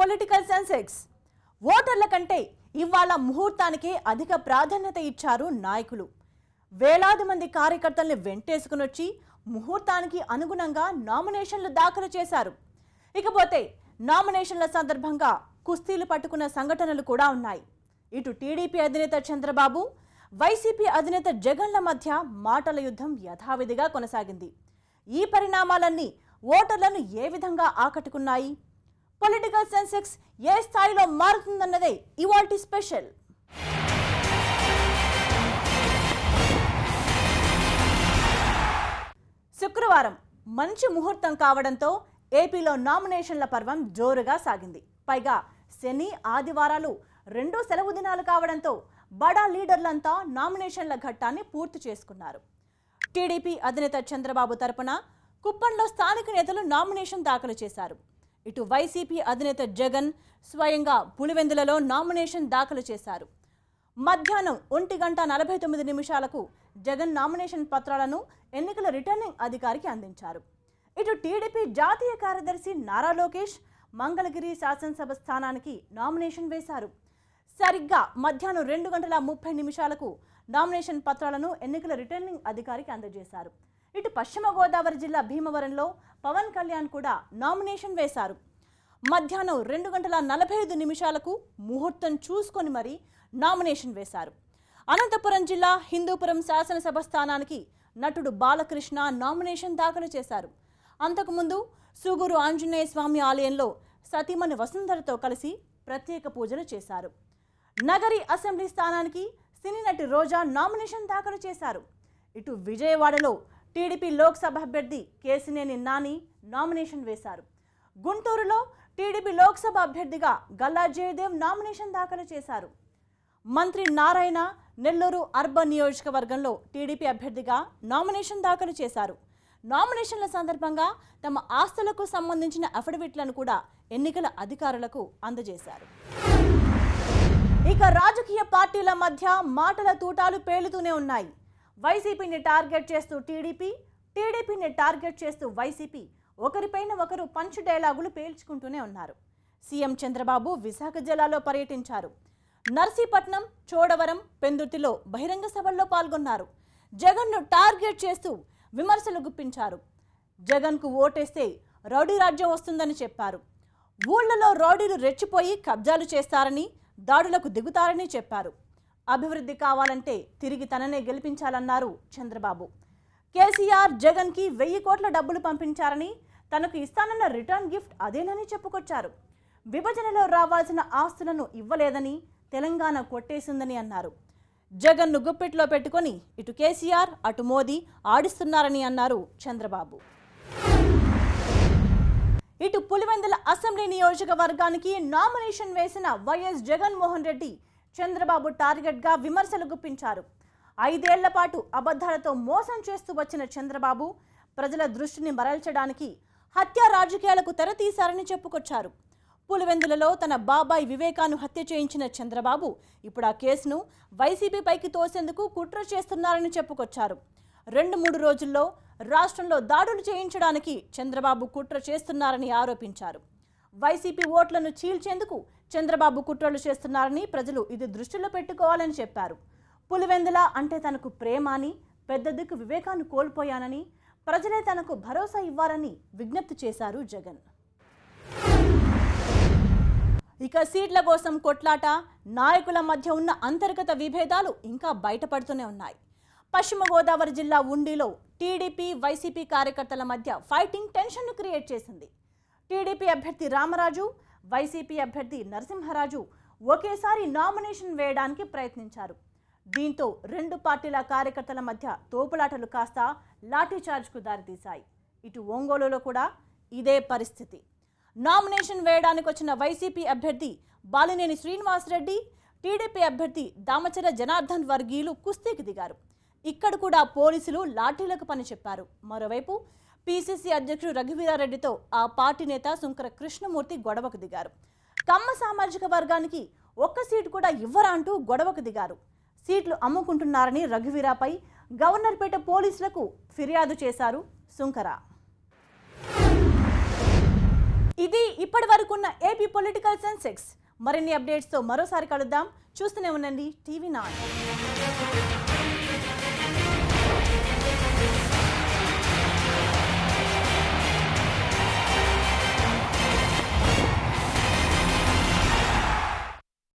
Political Sensex. ఓటర్ల కంటే ఇవాళ ముహూర్తానికే అధిక ప్రాధాన్యత ఇచ్చారు నాయకులు. వేలాది మంది కార్యకర్తల్ని వెంటేసుకుని వచ్చి ముహూర్తానికి అనుగుణంగా నామినేషన్లు దాఖలు చేశారు. ఇకపోతే నామినేషన్ల సందర్భంగా కుస్తీలు పట్టుకున్న సంఘటనలు కూడా ఉన్నాయి. ఇటు టీడీపీ అధినేత చంద్రబాబు, వైసీపీ అధినేత జగన్ల మధ్య మాటల యుద్ధం యథావిధిగా కొనసాగింది. ఈ పరిణామాలన్నీ ఓటర్లను ఏ విధంగా ఆకట్టుకున్నాయి? పొలిటికల్ సెన్సెక్స్ ఏ స్థాయిలో మారుతుందన్నదే ఇవాల్టి స్పెషల్. శుక్రవారం మంచి ముహూర్తం కావడంతో ఏపీలో నామినేషన్ల పర్వం జోరుగా సాగింది. పైగా శని, ఆదివారాలు రెండో సెలవు దినాలు కావడంతో బడా లీడర్లంతా నామినేషన్ల ఘట్టాన్ని పూర్తి చేసుకున్నారు. టీడీపీ అధినేత చంద్రబాబు తరపున కుప్పంలో స్థానిక నేతలు నామినేషన్ దాఖలు చేశారు. ఇటు వైసీపీ అధినేత జగన్ స్వయంగా పులివెందులలో నామినేషన్ దాఖలు చేశారు. మధ్యాహ్నం 1:49 జగన్ నామినేషన్ పత్రాలను ఎన్నికల రిటర్నింగ్ అధికారికి అందించారు. ఇటు టీడీపీ జాతీయ కార్యదర్శి నారా లోకేష్ మంగళగిరి శాసనసభ స్థానానికి నామినేషన్ వేశారు. సరిగ్గా మధ్యాహ్నం 2:30 నామినేషన్ పత్రాలను ఎన్నికల రిటర్నింగ్ అధికారికి అందజేశారు. ఇటు పశ్చిమ గోదావరి జిల్లా భీమవరంలో పవన్ కళ్యాణ్ కూడా నామినేషన్ వేశారు. మధ్యాహ్నం 2:45 ముహూర్తం చూసుకొని మరీ నామినేషన్ వేశారు. అనంతపురం జిల్లా హిందూపురం శాసనసభ స్థానానికి నటుడు బాలకృష్ణ నామినేషన్ దాఖలు చేశారు. అంతకుముందు సుగూరు ఆంజనేయ స్వామి ఆలయంలో సతీమణి వసుంధరతో కలిసి ప్రత్యేక పూజలు చేశారు. నగరి అసెంబ్లీ స్థానానికి సినీ నటి రోజా నామినేషన్ దాఖలు చేశారు. ఇటు విజయవాడలో టీడీపీ లోక్సభ అభ్యర్థి కేసినేని నాని నామినేషన్ వేశారు. గుంటూరులో టీడీపీ లోక్సభ అభ్యర్థిగా గల్లా జయదేవ్ నామినేషన్ దాఖలు చేశారు. మంత్రి నారాయణ నెల్లూరు అర్బన్ నియోజకవర్గంలో టీడీపీ అభ్యర్థిగా నామినేషన్ దాఖలు చేశారు. నామినేషన్ల సందర్భంగా తమ ఆస్తులకు సంబంధించిన అఫిడవిట్లను కూడా ఎన్నికల అధికారులకు అందజేశారు. ఇక రాజకీయ పార్టీల మధ్య మాటల తూటాలు పేలుతూనే ఉన్నాయి. వైసీపీని టార్గెట్ చేస్తూ టీడీపీ, టీడీపీని టార్గెట్ చేస్తూ వైసీపీ ఒకరిపైన ఒకరు పంచ్ డైలాగులు పేల్చుకుంటూనే ఉన్నారు. సీఎం చంద్రబాబు విశాఖ జిల్లాలో పర్యటించారు. నర్సీపట్నం, చోడవరం, పెందుర్తిలో బహిరంగ సభల్లో పాల్గొన్నారు. జగన్ను టార్గెట్ చేస్తూ విమర్శలు గుప్పించారు. జగన్కు ఓటేస్తే రౌడీ రాజ్యం వస్తుందని చెప్పారు. ఊళ్లలో రౌడీలు రెచ్చిపోయి కబ్జాలు చేస్తారని, దాడులకు దిగుతారని చెప్పారు. అభివృద్ధి కావాలంటే తిరిగి తననే గెలిపించాలన్నారు చంద్రబాబు. కేసీఆర్ జగన్కి 1000 కోట్ల డబ్బులు పంపించారని, తనకు ఇస్తానన్న రిటర్న్ గిఫ్ట్ అదేనని చెప్పుకొచ్చారు. విభజనలో రావాల్సిన ఆస్తులను ఇవ్వలేదని, తెలంగాణ కొట్టేసిందని అన్నారు. జగన్ను గుప్పిట్లో పెట్టుకొని ఇటు కేసీఆర్, అటు మోదీ ఆడిస్తున్నారని అన్నారు చంద్రబాబు. ఇటు పులివెందుల అసెంబ్లీ నియోజకవర్గానికి నామినేషన్ వేసిన వైఎస్ జగన్మోహన్ రెడ్డి చంద్రబాబు టార్గెట్గా విమర్శలు గుప్పించారు. 5 ఏళ్ల పాటు అబద్ధాలతో మోసం చేస్తూ వచ్చిన చంద్రబాబు ప్రజల దృష్టిని మరల్చడానికి హత్య రాజకీయాలకు తెరతీశారని చెప్పుకొచ్చారు. పులివెందులలో తన బాబాయ్ వివేకాను హత్య చేయించిన చంద్రబాబు ఇప్పుడు ఆ కేసును వైసీపీ పైకి తోసేందుకు కుట్ర చేస్తున్నారని చెప్పుకొచ్చారు. 2-3 రోజుల్లో రాష్ట్రంలో దాడులు చేయించడానికి చంద్రబాబు కుట్ర చేస్తున్నారని ఆరోపించారు. వైసీపీ ఓట్లను చీల్చేందుకు చంద్రబాబు కుట్రలు చేస్తున్నారని, ప్రజలు ఇది దృష్టిలో పెట్టుకోవాలని చెప్పారు. పులివెందుల అంటే తనకు ప్రేమ అని, పెద్ద దిక్కు వివేకాన్ని కోల్పోయానని, ప్రజలే తనకు భరోసా ఇవ్వాలని విజ్ఞప్తి చేశారు జగన్. ఇక సీట్ల కోసం కొట్లాట, నాయకుల మధ్య ఉన్న అంతర్గత విభేదాలు ఇంకా బయటపడుతూనే ఉన్నాయి. పశ్చిమ గోదావరి జిల్లా ఉండిలో టీడీపీ, వైసీపీ కార్యకర్తల మధ్య ఫైటింగ్ టెన్షన్ను క్రియేట్ చేసింది. టీడీపీ అభ్యర్థి రామరాజు, వైసీపీ అభ్యర్థి నరసింహరాజు ఒకేసారి నామినేషన్ వేయడానికి ప్రయత్నించారు. దీంతో 2 పార్టీల కార్యకర్తల మధ్య తోపులాటలు కాస్త లాఠీచార్జ్కు దారితీశాయి. ఇటు ఒంగోలులో కూడా ఇదే పరిస్థితి. నామినేషన్ వేయడానికి వచ్చిన వైసీపీ అభ్యర్థి బాలినేని శ్రీనివాసరెడ్డి, టీడీపీ అభ్యర్థి దామచర్ల జనార్దన్ వర్గీయులు కుస్తీకి దిగారు. ఇక్కడ కూడా పోలీసులు లాఠీలకు పని చెప్పారు. మరోవైపు పీసీసీ అధ్యక్షుడు రఘువీరారెడ్డితో ఆ పార్టీ నేత సుంకర కృష్ణమూర్తి గొడవకు దిగారు. కమ్మ సామాజిక వర్గానికి 1 సీటు కూడా ఇవ్వరా అంటూ గొడవకు దిగారు. సీట్లు అమ్ముకుంటున్నారని రఘువీరాపై గవర్నర్పేట పోలీసులకు ఫిర్యాదు చేశారు సుంకర. ఇది ఇప్పటి వరకున్న ఏపీ పొలిటికల్ సెన్సెక్స్. మరిన్ని అప్డేట్స్తో మరోసారి కలుద్దాం. చూస్తూనే ఉండండి టీవీ 9.